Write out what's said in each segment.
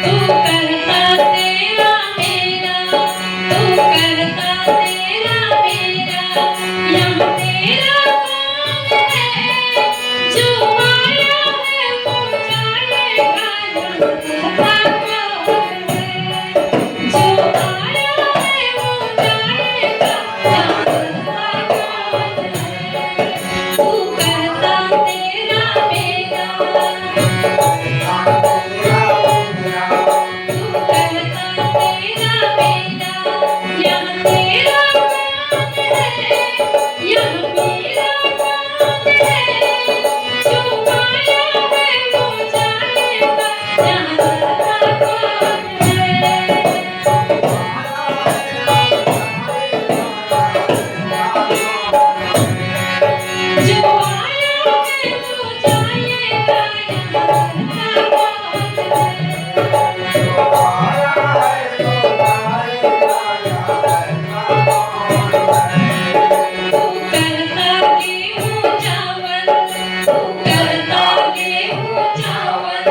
तू करता तेरा मेरा, तू करता तेरा मेरा, यहाँ तेरा कौन है जो आया है वो जानेगा, यहाँ तेरा कौन है जो आया है वो जानेगा, यहाँ तेरा कौन है। तू करता तेरा मेरा, तू करता तेरा मेरा, यहाँ तेरा कौन है, यहाँ मेरा कौन है जो आया है वो जानेगा, यहाँ तेरा कौन है जो आया है वो जानेगा, यहाँ तेरा कौन है। तू करता गेहूं चावल, तू करता गेहूं चावल,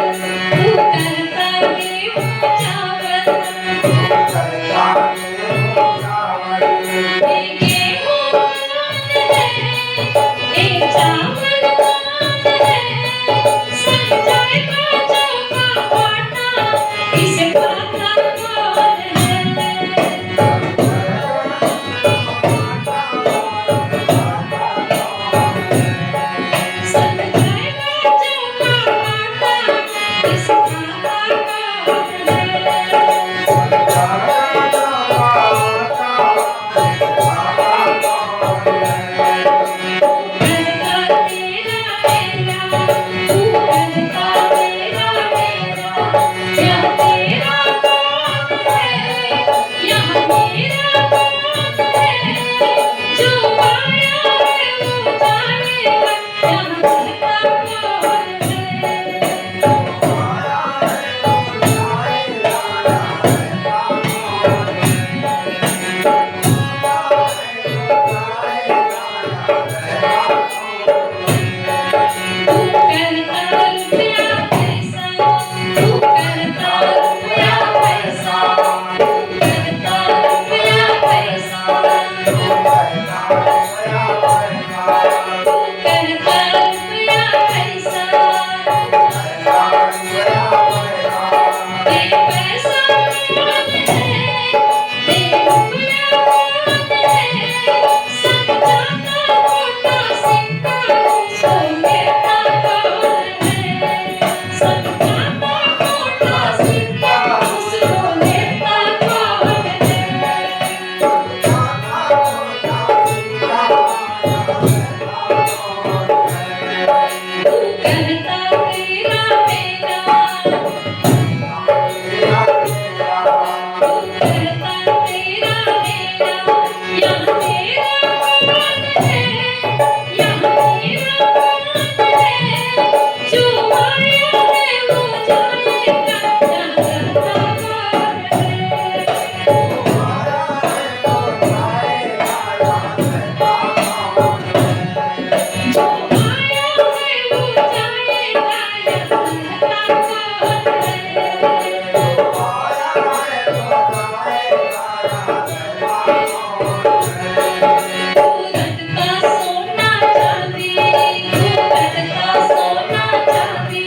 तू करता गेहूं चावल, ये गेहूं कौन है, ये चावल कौन है, संजय का चौका आटा इसे खाता कौन है। संजय का चौका आटा इसे खाता कौन है। करता तेरा मेरा, तू करता तेरा मेरा, यहाँ तेरा कौन है, यहाँ मेरा कौन है जो आया है वो जानेगा, यहाँ तेरा कौन है। तू करता रुपया पैसा, तू करता रुपया पैसा, तू करता रुपया पैसा, तू करता रुपया पैसा, ये पैसा कौन है, ये रुपया कौन है, सब जाता मोटा सिक्का उसको लेता कौन है, सब जाता मोटा सिक्का उसको लेता कौन है। तू करता तेरा मेरा, तू करता तेरा मेरा, यहाँ तेरा कौन है, यहाँ मेरा कौन है जो आया है वो जानेगा, यहाँ तेरा कौन है जो आया है वो जानेगा, यहाँ तेरा कौन है। तू रटता सोना चांदी, तू रटता सोना चांदी,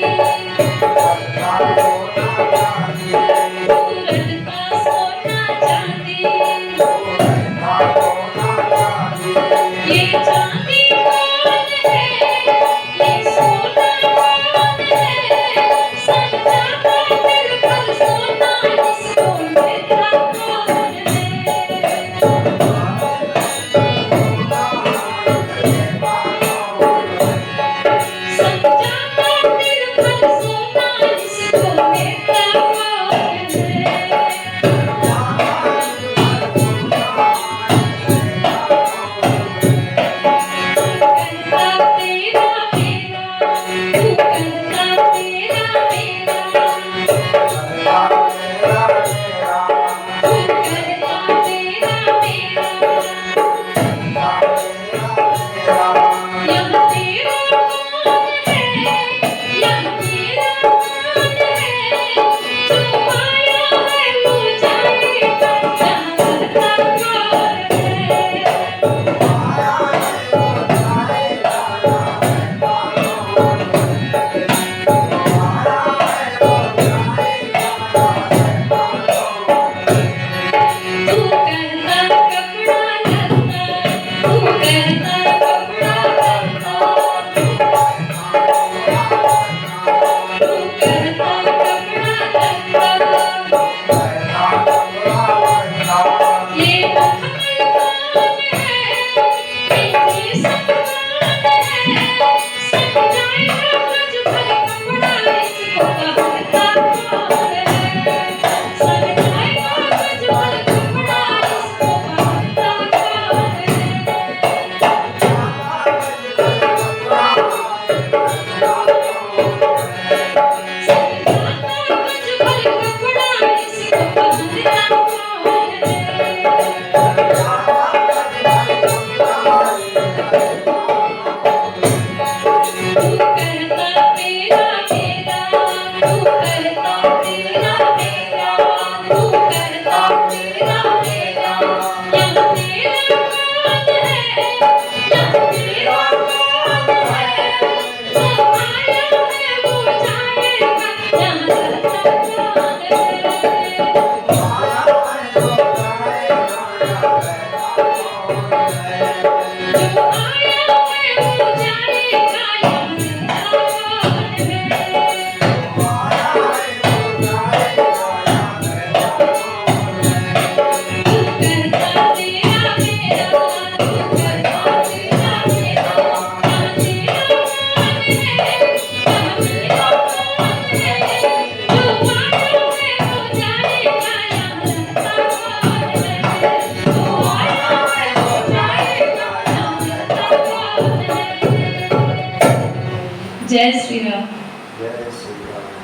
तू रटता सोना चांदी, ये चांदी कौन है, ये सोना कौन है, संजा का दिल पर सोना इसको लेता कौन है। संजा का दिल पर सोना इसको लेता कौन है। जय श्री राम। जय श्री राम।